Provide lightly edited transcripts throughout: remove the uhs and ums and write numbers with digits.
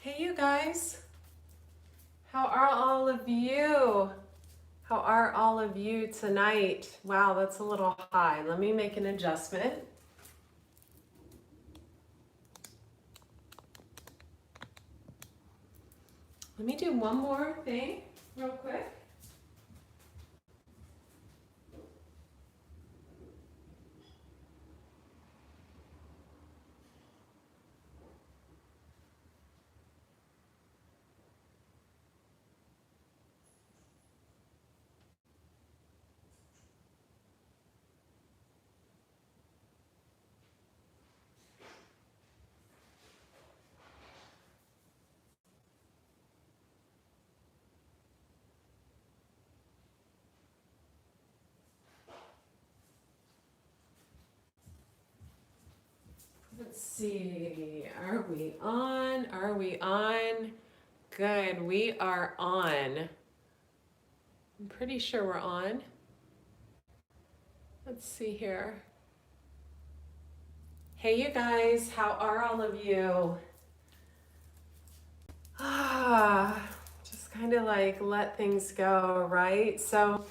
Hey you guys, how are all of you? How are all of you tonight? Wow, that's a little high. Let me make an adjustment. Let me do one more thing real quick. Let's see, are we on? Are we on? Good, we are on. I'm pretty sure we're on. Let's see here. Hey you guys, how are all of you? Just kind of like let things go, right? So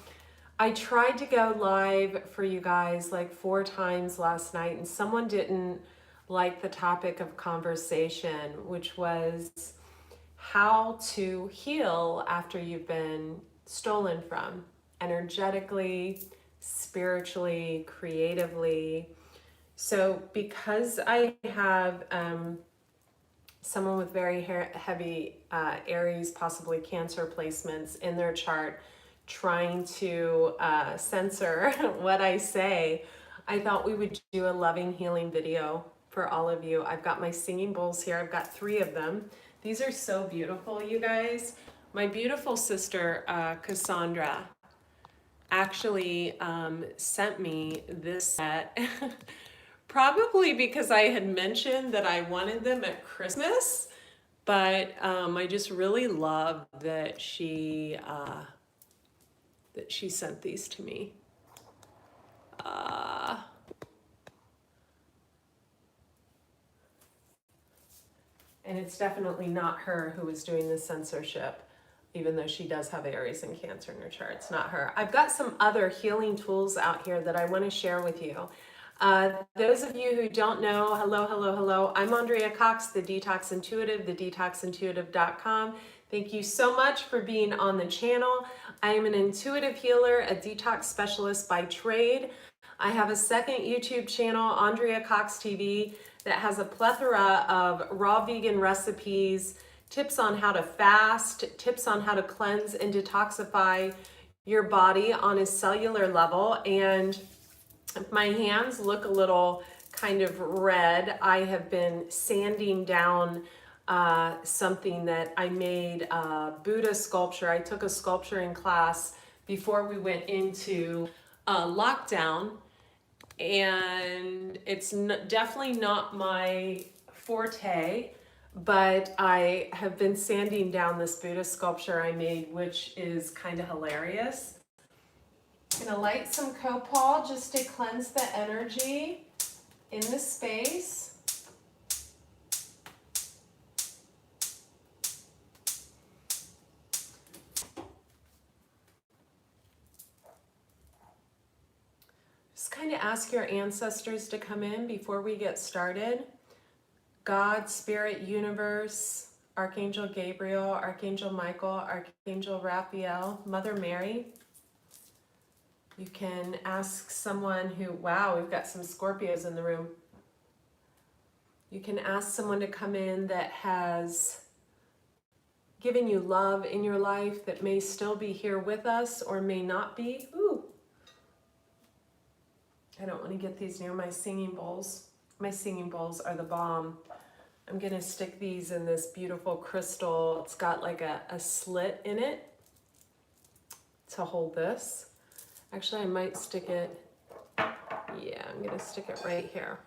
I tried to go live for you guys like 4 times last night, and someone didn't like the topic of conversation, which was how to heal after you've been stolen from, energetically, spiritually, creatively. So because I have someone with very heavy Aries, possibly Cancer placements in their chart, trying to censor what I say, I thought we would do a loving healing video for all of you. I've got my singing bowls here. I've got 3 of them. These are so beautiful, you guys. My beautiful sister, Cassandra, actually sent me this set. Probably because I had mentioned that I wanted them at Christmas, but I just really love that she sent these to me. And it's definitely not her who is doing the censorship, even though she does have Aries and Cancer in her chart. It's not her. I've got some other healing tools out here that I want to share with you. Those of you who don't know, hello, hello, hello. I'm Andrea Cox, the Detox Intuitive, thedetoxintuitive.com. Thank you so much for being on the channel. I am an intuitive healer, a detox specialist by trade. I have a second YouTube channel, Andrea Cox TV, that has a plethora of raw vegan recipes, tips on how to fast, tips on how to cleanse and detoxify your body on a cellular level. And if my hands look a little kind of red, I have been sanding down something that I made, a Buddha sculpture. I took a sculpturing class before we went into lockdown, and it's definitely not my forte, but I have been sanding down this Buddha sculpture I made, which is kind of hilarious. I'm gonna light some copal just to cleanse the energy in the space. Just kind of ask your ancestors to come in before we get started. God, Spirit, Universe, Archangel Gabriel, Archangel Michael, Archangel Raphael, Mother Mary. You can ask someone who, wow, we've got some Scorpios in the room. You can ask someone to come in that has given you love in your life, that may still be here with us or may not be. Ooh. I don't want to get these near my singing bowls. My singing bowls are the bomb. I'm going to stick these in this beautiful crystal. It's got like a slit in it to hold this. Actually, I might stick it, yeah, I'm going to stick it right here.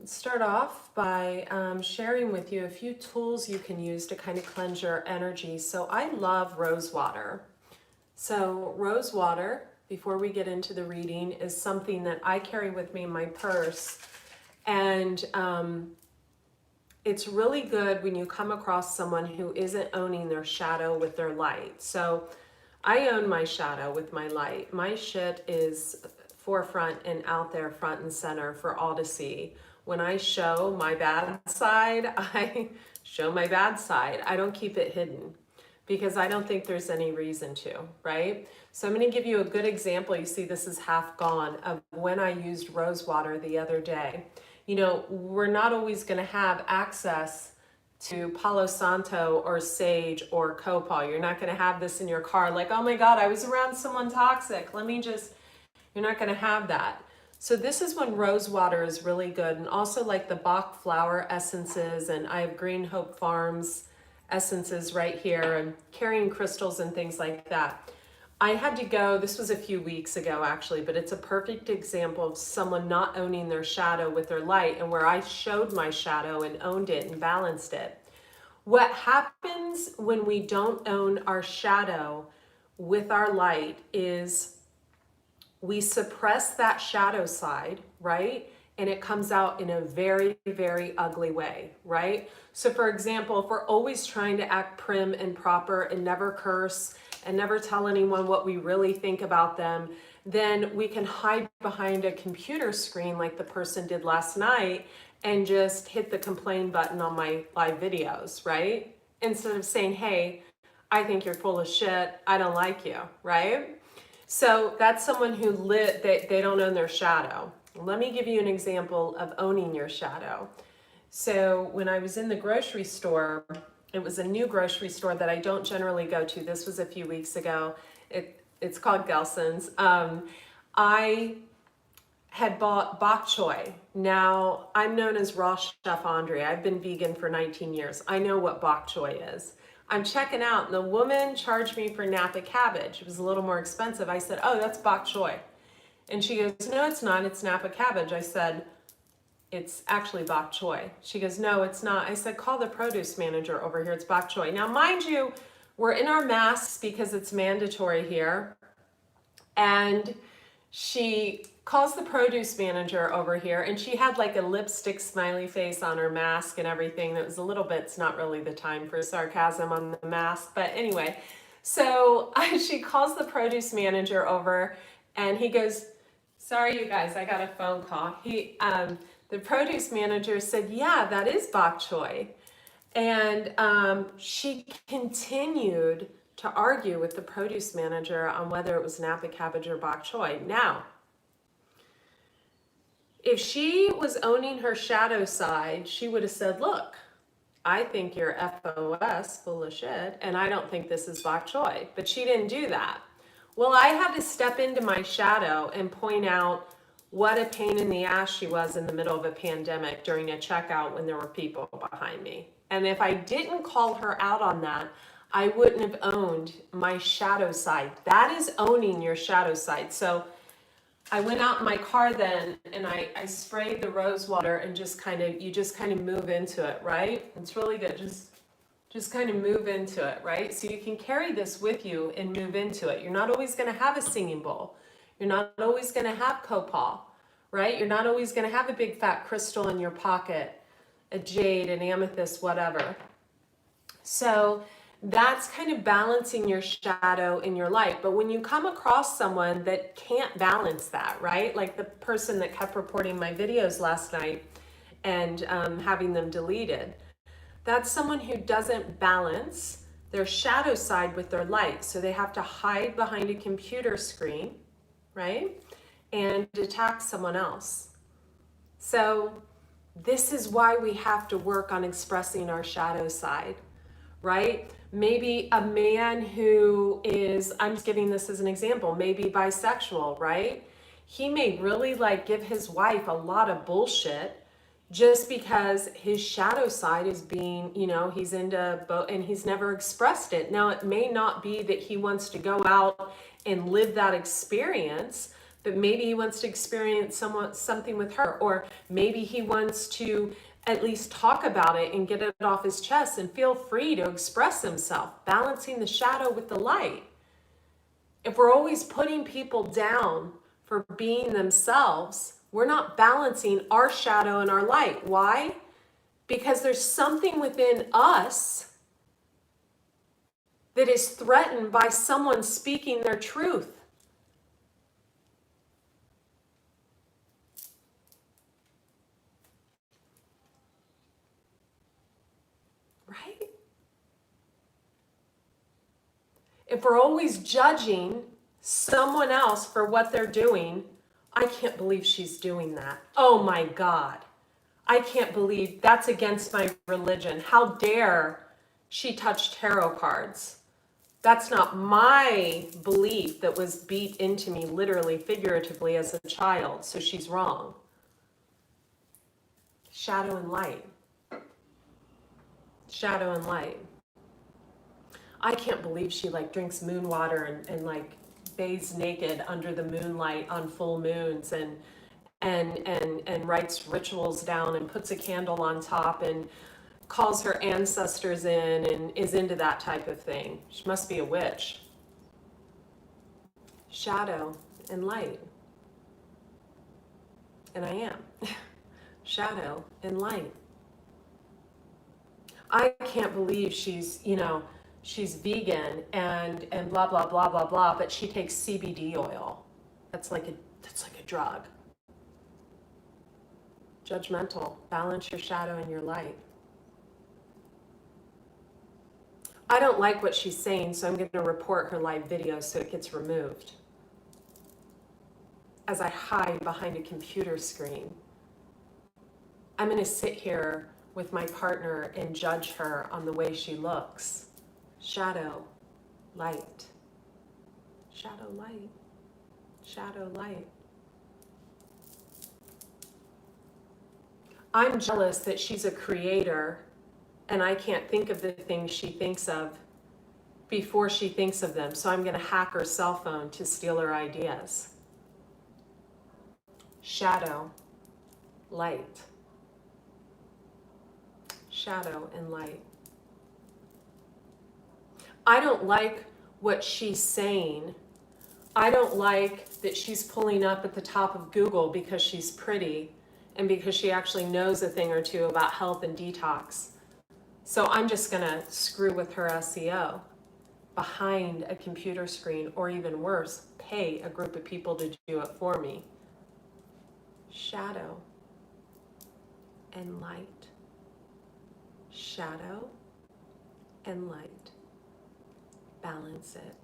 Let's start off by sharing with you a few tools you can use to kind of cleanse your energy. So I love rose water. So rose water, before we get into the reading, is something that I carry with me in my purse. And it's really good when you come across someone who isn't owning their shadow with their light. So I own my shadow with my light. My shit is forefront and out there, front and center for all to see. When I show my bad side, I show my bad side. I don't keep it hidden because I don't think there's any reason to, right? So I'm going to give you a good example. You see this is half gone of when I used rose water the other day. You know, we're not always going to have access to Palo Santo or sage or copal. You're not going to have this in your car like, oh my God, I was around someone toxic. You're not going to have that. So this is when rose water is really good. And also like the Bach flower essences, and I have Green Hope Farms essences right here, and carrying crystals and things like that. I had to go, this was a few weeks ago actually, but it's a perfect example of someone not owning their shadow with their light, and where I showed my shadow and owned it and balanced it. What happens when we don't own our shadow with our light is we suppress that shadow side, right? And it comes out in a very, very ugly way, right? So for example, if we're always trying to act prim and proper and never curse and never tell anyone what we really think about them, then we can hide behind a computer screen like the person did last night and just hit the complain button on my live videos, right? Instead of saying, hey, I think you're full of shit, I don't like you, right? So that's someone who they don't own their shadow. Let me give you an example of owning your shadow. So when I was in the grocery store, it was a new grocery store that I don't generally go to. This was a few weeks ago. It's called Gelson's. I had bought bok choy. Now, I'm known as Raw Chef Andre. I've been vegan for 19 years. I know what bok choy is. I'm checking out, and the woman charged me for Napa cabbage. It was a little more expensive. I said, oh, that's bok choy. And she goes, no, it's not. It's Napa cabbage. I said, it's actually bok choy. She goes, no, it's not. I said, call the produce manager over here. It's bok choy. Now, mind you, we're in our masks because it's mandatory here. And she calls the produce manager over here, and she had like a lipstick smiley face on her mask and everything. That was a little bit, it's not really the time for sarcasm on the mask, but anyway. So she calls the produce manager over, and he goes, sorry, you guys, I got a phone call. The produce manager said, yeah, that is bok choy. And she continued to argue with the produce manager on whether it was Napa cabbage or bok choy. Now, if she was owning her shadow side, she would have said, look, I think you're FOS, full of shit, and I don't think this is bok choy. But she didn't do that. Well, I had to step into my shadow and point out what a pain in the ass she was in the middle of a pandemic during a checkout when there were people behind me. And if I didn't call her out on that, I wouldn't have owned my shadow side. That is owning your shadow side. So I went out in my car then, and I sprayed the rose water, and you just kind of move into it, right? It's really good. Just kind of move into it, right? So you can carry this with you and move into it. You're not always going to have a singing bowl. You're not always going to have copal, right? You're not always going to have a big fat crystal in your pocket, a jade, an amethyst, whatever. So that's kind of balancing your shadow in your light. But when you come across someone that can't balance that, right? Like the person that kept reporting my videos last night and having them deleted, that's someone who doesn't balance their shadow side with their light. So they have to hide behind a computer screen, right? And attack someone else. So this is why we have to work on expressing our shadow side, right? Maybe a man who is, I'm just giving this as an example, maybe bisexual, right? He may really like give his wife a lot of bullshit just because his shadow side is being, he's into both and he's never expressed it. Now, it may not be that he wants to go out and live that experience, but maybe he wants to experience something with her, or maybe he wants to at least talk about it and get it off his chest and feel free to express himself, balancing the shadow with the light. If we're always putting people down for being themselves, We're not balancing our shadow and our light. Why? Because there's something within us that is threatened by someone speaking their truth. Right? If we're always judging someone else for what they're doing, I can't believe she's doing that. Oh my God. I can't believe that's against my religion. How dare she touch tarot cards? That's not my belief that was beat into me literally, figuratively as a child, so she's wrong. Shadow and light. Shadow and light. I can't believe she like drinks moon water and like bathes naked under the moonlight on full moons and writes rituals down and puts a candle on top and calls her ancestors in and is into that type of thing. She must be a witch. Shadow and light. And I am. Shadow and light. I can't believe she's, she's vegan and blah, blah, blah, blah, blah, but she takes CBD oil. That's like a drug. Judgmental. Balance your shadow and your light. I don't like what she's saying, so I'm going to report her live video so it gets removed. As I hide behind a computer screen, I'm going to sit here with my partner and judge her on the way she looks. Shadow, light. Shadow, light. Shadow, light. I'm jealous that she's a creator and I can't think of the things she thinks of before she thinks of them. So I'm going to hack her cell phone to steal her ideas. Shadow, light. Shadow and light. I don't like what she's saying. I don't like that she's pulling up at the top of Google because she's pretty and because she actually knows a thing or two about health and detox. So I'm just gonna screw with her SEO behind a computer screen, or even worse, pay a group of people to do it for me. Shadow and light. Shadow and light. Balance it.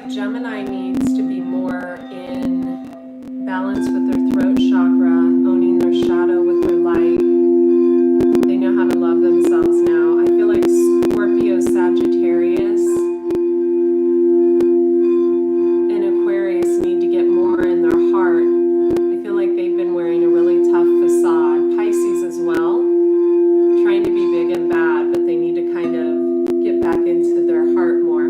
Gemini needs to be more in balance with their throat chakra, owning their shadow with their light. They know how to love themselves now. I feel like Scorpio, Sagittarius, and Aquarius need to get more in their heart. I feel like they've been wearing a really tough facade. Pisces as well, trying to be big and bad, but they need to kind of get back into their heart more.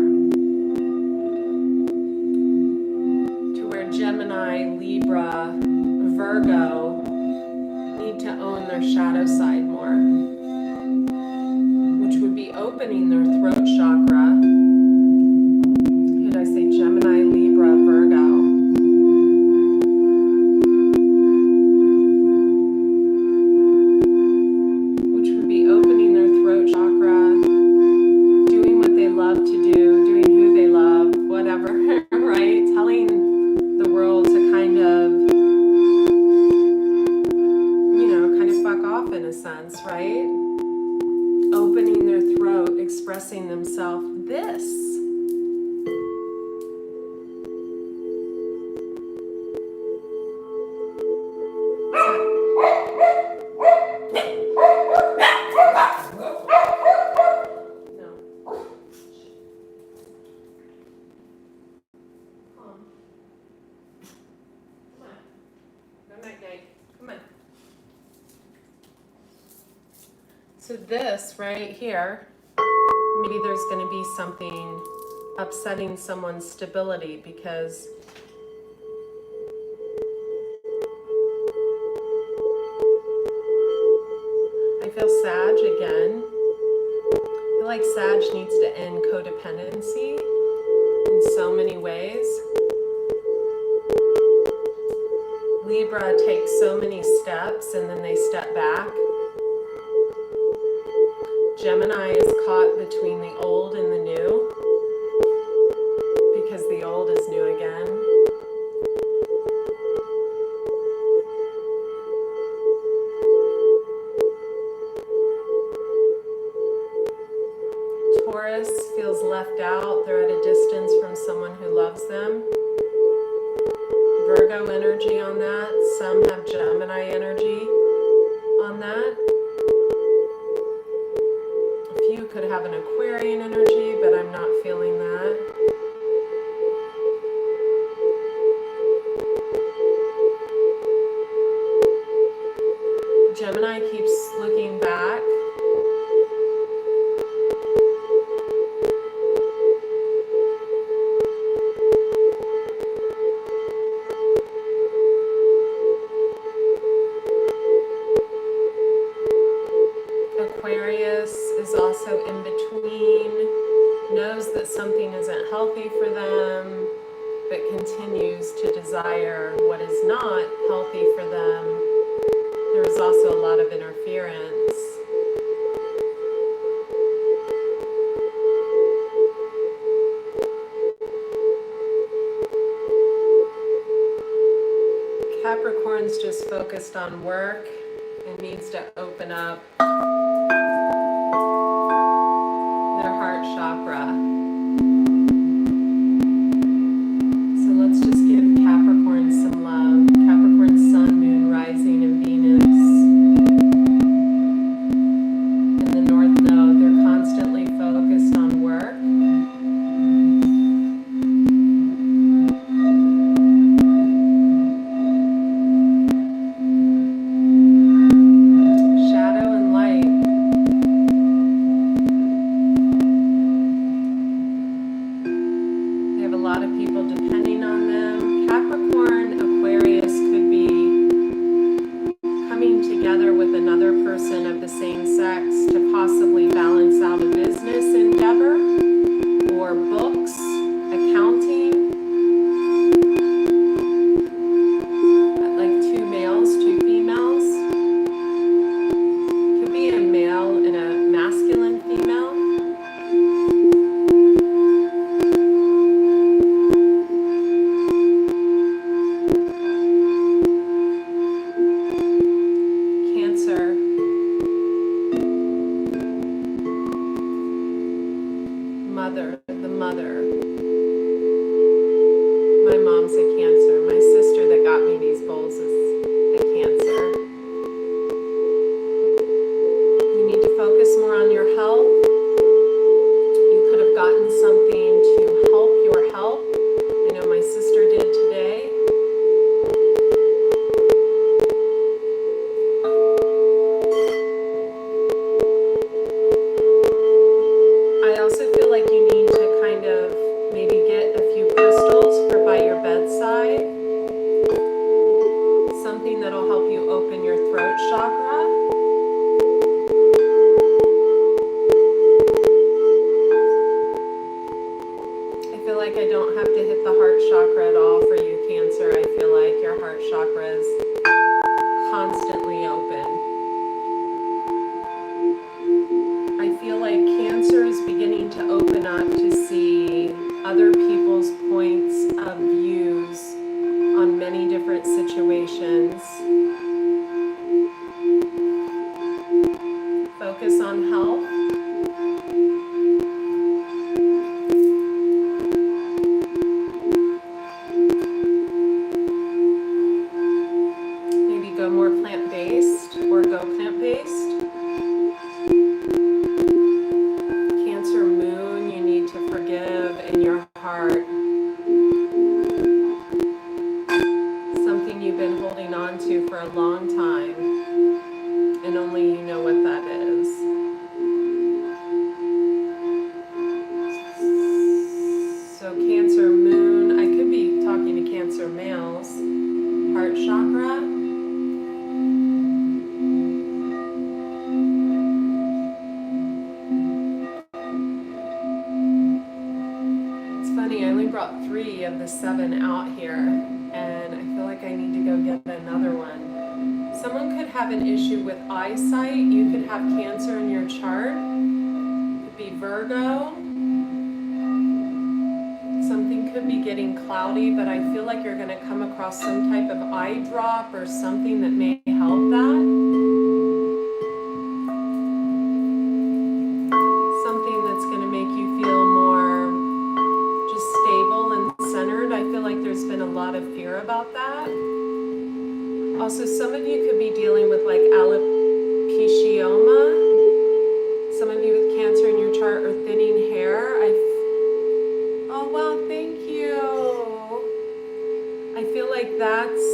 Gemini, Libra, Virgo need to own their shadow side more, which would be opening their throat chakra. Who did I say? Gemini, Libra, Virgo. Which would be opening their throat chakra, doing what they love to do, doing who they love, whatever, right? Telling the world to kind of, fuck off in a sense, right? Opening their throat, expressing themselves. This. No. Come on. Go night night. Come on. So this right here, maybe there's going to be something upsetting someone's stability because I feel Sag again. I feel like Sag needs to end codependency in so many ways. Libra takes so many steps and then they step back. Gemini is caught between the old and the new because the old is new again. Taurus feels left out. They're at a distance from someone who loves them. Virgo energy on that. Some have Gemini energy on that. You could have an Aquarian energy, but I'm not feeling that. Gemini keeps looking back. Aquarius is also in between, knows that something isn't healthy for them, but continues to desire what is not healthy for them. There is also a lot of interference. Capricorn's just focused on work and needs to open up their heart chakra. So let's just give Capricorn some love. Capricorn, Sun, Moon, Rising, and Venus. In the North Node, they're constantly focused on work. Shadow and light. situations. Focus on health. Maybe go more plant-based or go plant-based. Cancer moon, you need to forgive in your heart. Something you've been holding on to for a long time, and only you know what that is. So Cancer moon, I could be talking to Cancer males. Heart chakra. It's funny, I only brought 3 of the 7 out here, and I feel like I need to go get another one. Someone could have an issue with eyesight. You could have Cancer in your chart. It could be Virgo. Something could be getting cloudy, but I feel like you're going to come across some type of eye drop or something that may help that. Something that's going to make you feel more just stable and centered. I feel like there's been a lot of fear about that. Also, some of you could be dealing with like alopecia. Some of you with Cancer in your chart or thinning hair. Oh, wow, thank you. I feel like that's,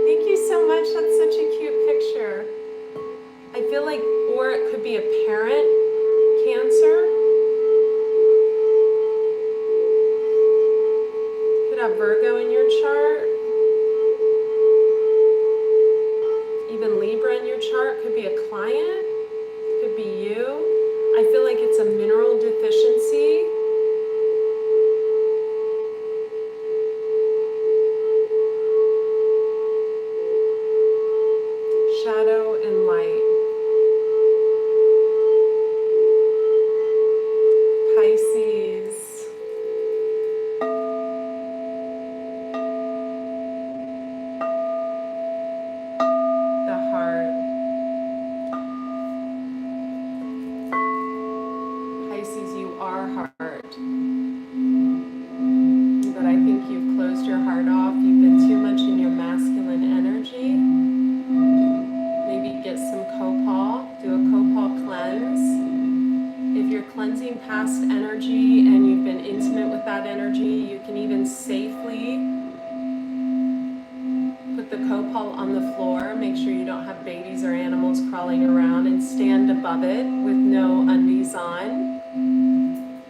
thank you so much. That's such a cute picture. I feel like, or it could be a parent, Cancer. Could have Virgo in your chart. Even Libra in your chart. Could be a client. Could be you. I feel like it's a mineral deficiency. Shadow and light. Pisces. The heart. Pisces, you are heart. But I think you've closed your heart off. You've been too much in your masculine energy. Maybe get some copal. Do a copal cleanse. If you're cleansing past energy and you've been intimate with that energy, you can even safely put the copal on the floor. Make sure you don't have babies or animals crawling around, and stand above it with no undies on.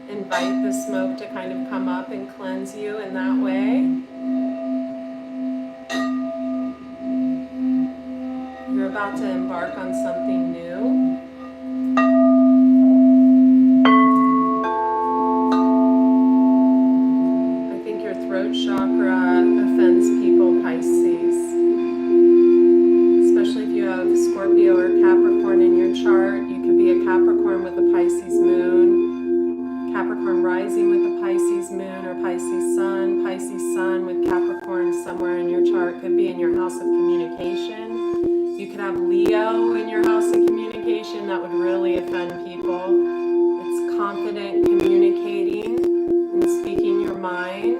Invite the smoke to kind of come up and cleanse you in that way. You're about to embark on something new. I think your throat chakra offends people, Pisces. Especially if you have Scorpio or Capricorn in your chart. You could be a Capricorn with a Pisces moon. Capricorn rising with a Pisces moon or Pisces sun with Capricorn somewhere in your chart. Could be in your house of communication. You could have Leo in your house of communication. That would really offend people. It's confident communicating and speaking your mind.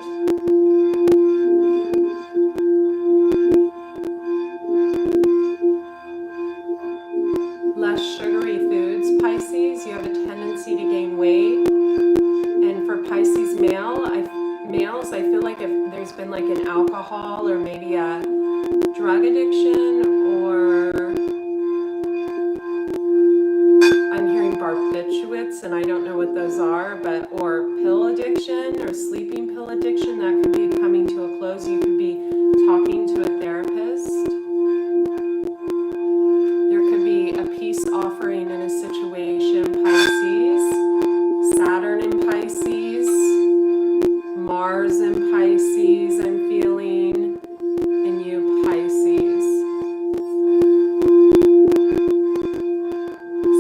Less sugary foods, Pisces. You have a tendency to gain weight. And for Pisces males, I feel like if there's been like an alcohol or maybe a drug addiction, or I'm hearing barbiturates, and I don't know what those are, but or pill addiction or sleeping pill addiction, that could be coming to a close. You could be talking to a therapist. There could be a peace offering in a situation, Pisces. Saturn in Pisces, Mars in Pisces, I'm feeling, and you, Pisces.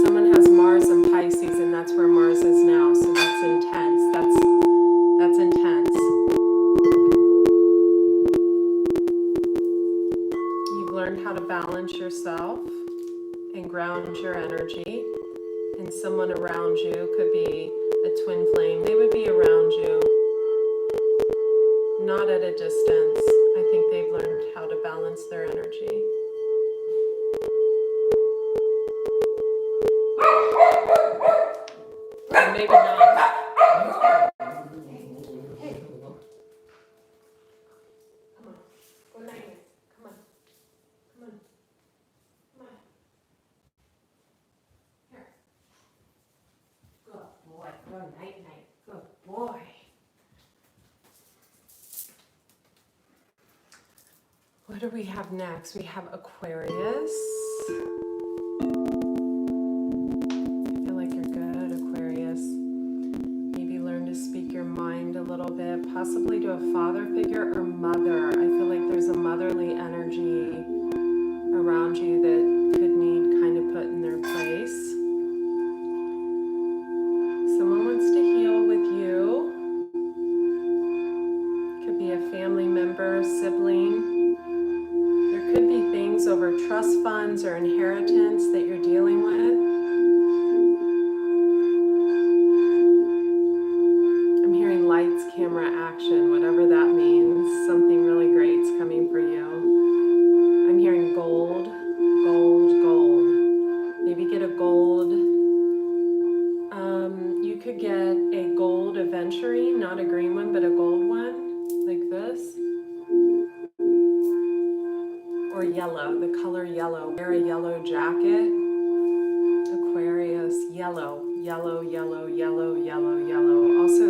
Someone has Mars in Pisces, and that's where Mars is now, so that's intense. That's intense. balance yourself and ground your energy. And someone around you could be a twin flame. They would be around you, not at a distance. I think they've learned how to balance their energy. Or maybe not. Hey. Come on. Go night night. Come on. Come on. Come on. Here. Good boy. Go night night. Good boy. What do we have next? We have Aquarius. I feel like you're good, Aquarius. Maybe learn to speak your mind a little bit, possibly to a father figure or mother. I feel like there's a motherly energy around you that could need kind of put in their place. Someone wants to heal with you. Could be a family member, sibling. Could be things over trust funds or inheritance that you're dealing with. I'm hearing lights, camera, action, whatever that means. Something really great's coming for you. I'm hearing gold, gold, gold. Maybe get a gold. You could get a gold aventurine, not a green one, but a gold one, like this. Or yellow, the color yellow. Wear a yellow jacket. Aquarius, yellow, yellow, yellow, yellow, yellow, yellow. Also,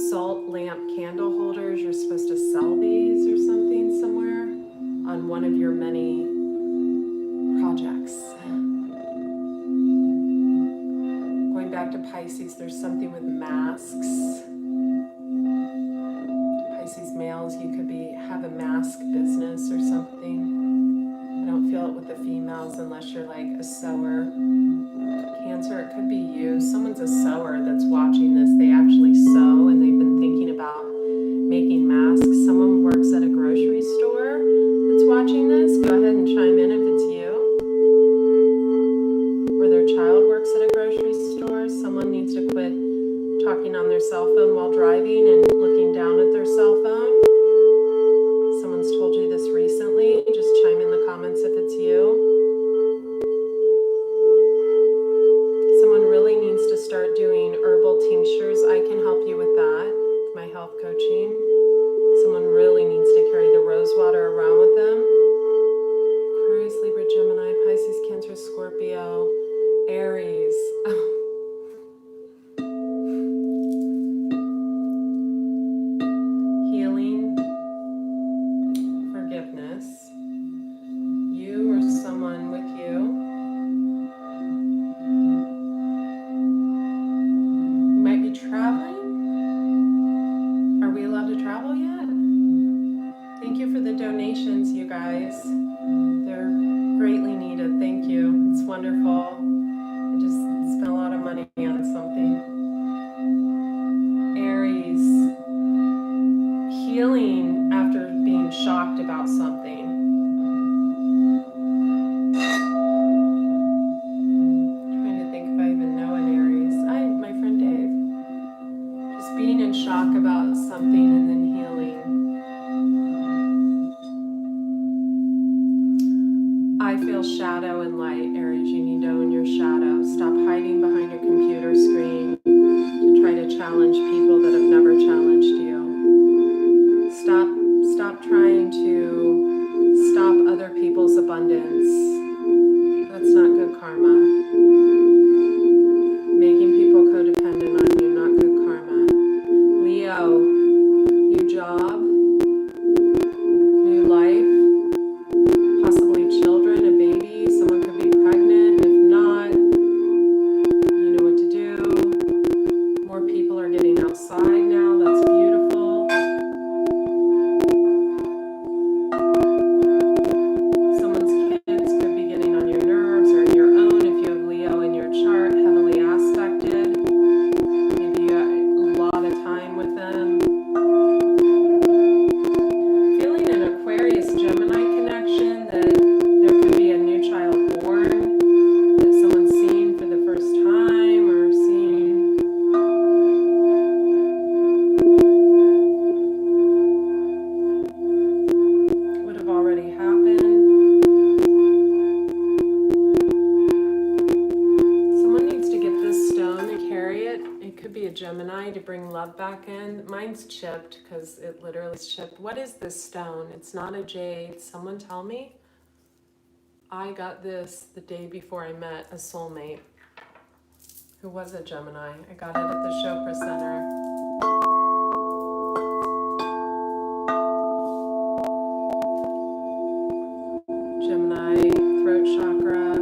salt lamp candle holders. You're supposed to sell these or something somewhere on one of your many projects. Going back to Pisces, there's something with masks. Pisces males, you could have a mask business or something. I don't feel it with the females unless you're like a sewer. Cancer, it could be you. Someone's a sewer that's watching this. They actually sew and they've been thinking about making masks. Someone works at a grocery store that's watching this. Go ahead and chime in if it's you. Or their child works at a grocery store. Someone needs to quit talking on their cell phone while driving and looking down at their cell phone. Someone's told you this recently. Just chime in the comments if it's you. Someone really needs to start doing herbal tinctures. I can help you with that, with my health coaching. Someone really needs to carry the rose water around with them. Aquarius, Libra, Gemini, Pisces, Cancer, Scorpio, Aries. Healing, forgiveness. You or someone with you. You might be traveling. Are we allowed to travel yet? Thank you for the donations, you guys. They're greatly needed. Thank you. It's wonderful. I just spent a lot of money on something. Aries. Healing after being shocked about something. I'm trying to think if I even know an Aries. My friend Dave. Just being in shock about something and then healing. I feel shadow and light, Aries. You need to own your shadow. Stop hiding behind your computer screen to try to challenge people that have never challenged you. Stop trying to stop other people's abundance. That's not good karma. Making people codependent on you, not good karma. Leo, new job, new life, possibly children, a baby. Someone could be pregnant. If not, you know what to do. More people are getting outside now. That's beautiful. mine's chipped because it literally is chipped. What is this stone? It's not a jade. Someone tell me. I got this the day before I met a soulmate who was a Gemini. I got it at the Chopra Center. Gemini, throat chakra.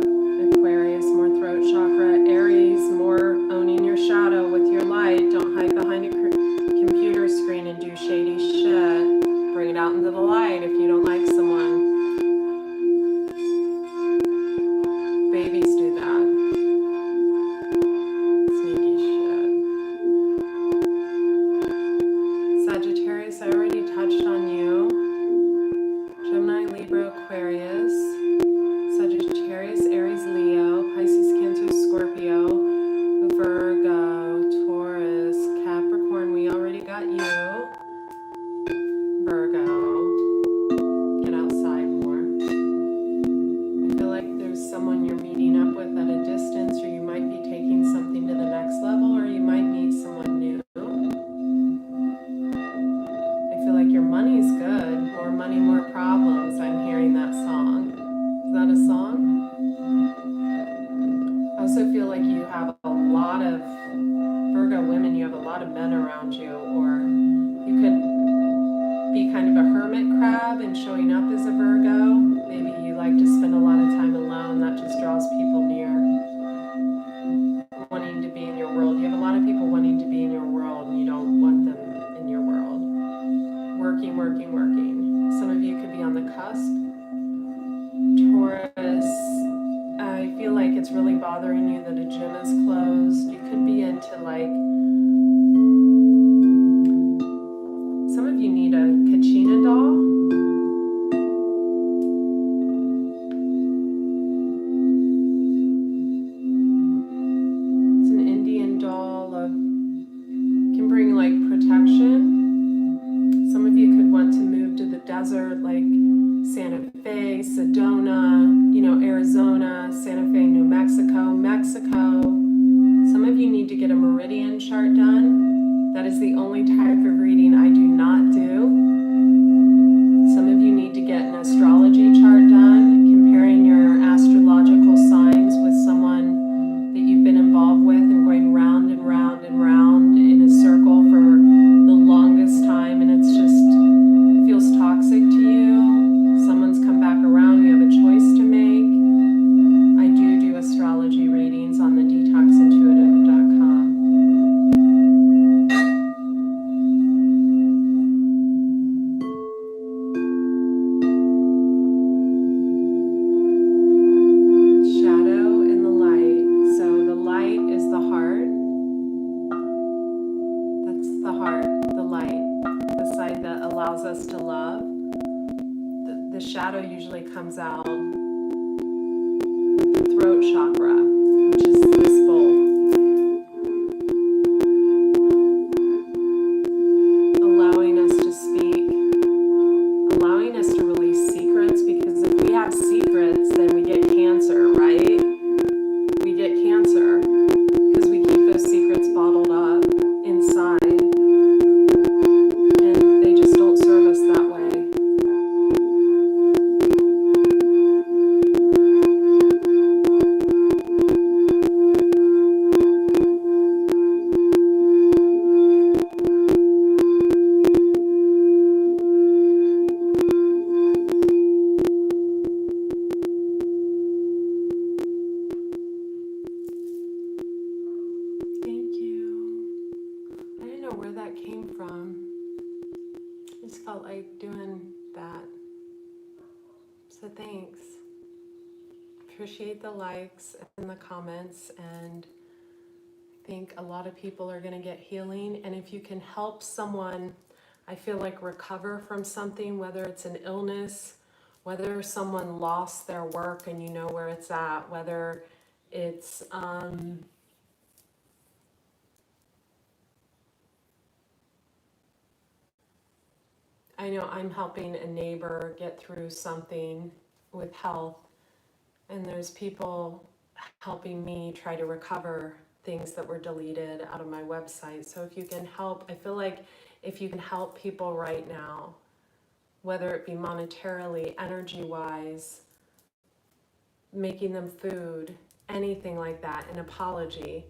Aquarius, more throat chakra. Aries, more owning your shadow with your light. Don't hide behind a computer screen and do shady shit. Bring it out into the light if you don't like someone. Babies do that. Sneaky shit. Sagittarius, I already touched on you. Gemini, Libra, Aquarius. Sagittarius, Aries, Leo, Pisces, Cancer, Scorpio, Virgo, Taurus, Capricorn, we already got you. Virgo, get outside more. I feel like there's someone you're meeting up with at a distance, or you might be taking something to the next level, or you might meet someone new. I feel like your money's good. More money, more problems. I'm hearing that song. Is that a song? I also feel like you have a lot of Virgo women, you have a lot of men around you, or you could be kind of a hermit crab and showing up as a Virgo. Maybe you like to spend a lot of time alone. That just draws people near. Wanting to be in your world. You have a lot of people wanting to be in your world and you don't want them in your world. Working, working, working. Some of you could be on the cusp. Taurus, I feel like it's really bothering you that a gym is closed. You could be into like, some of you need a Kachina doll. It's an Indian doll of, can bring like protection. Some of you could want to move to the desert, like Santa Fe, Sedona, Arizona, Santa Fe, New Mexico, Mexico. Some of you need to get a meridian chart done. That is the only type of reading I do not do. Some of you need to get an astrology chart done, comparing your astrological signs with someone that you've been involved with and going round and round and round in a circle for the longest time, and it's just feels toxic to you. Someone's come back around, you have a choice to make. I do astrology readings on the detoxintuitive.com. Shadow and the light. So the light is the heart. That's the heart, the light, the side that allows us to love. The shadow usually comes out with the throat chakra, which is this bowl. Allowing us to speak, allowing us to release secrets, because if we have secrets, then we get cancer, right? We get cancer because we keep those secrets bottled up inside, and they just don't serve us that way. Thank you. I didn't know where that came from. I just felt like doing that. So thanks. Appreciate the likes and the comments, and I think a lot of people are going to get healing. And if you can help someone, I feel like recover from something, whether it's an illness, whether someone lost their work and you know where it's at, whether it's I know I'm helping a neighbor get through something with health, and there's people helping me try to recover things that were deleted out of my website. So if you can help, I feel like if you can help people right now, whether it be monetarily, energy-wise, making them food, anything like that, an apology,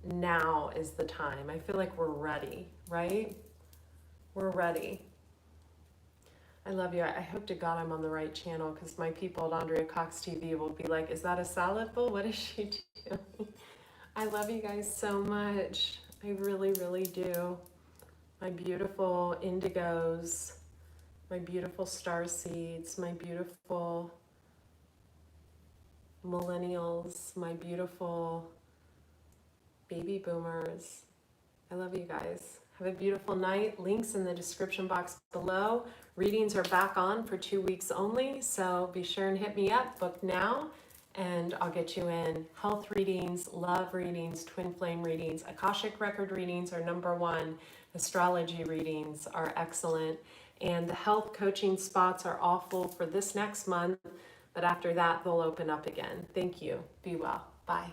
now is the time. I feel like we're ready, right? We're ready. I love you. I hope to God I'm on the right channel, because my people at Andrea Cox TV will be like, is that a salad bowl? What is she doing? I love you guys so much. I really, really do. My beautiful indigos, my beautiful star seeds, my beautiful millennials, my beautiful baby boomers. I love you guys. Have a beautiful night. Links in the description box below. Readings are back on for 2 weeks only, so be sure and hit me up, book now, and I'll get you in. Health readings, love readings, twin flame readings, Akashic record readings are #1. Astrology readings are excellent. And the health coaching spots are all full for this next month, but after that, they'll open up again. Thank you. Be well. Bye.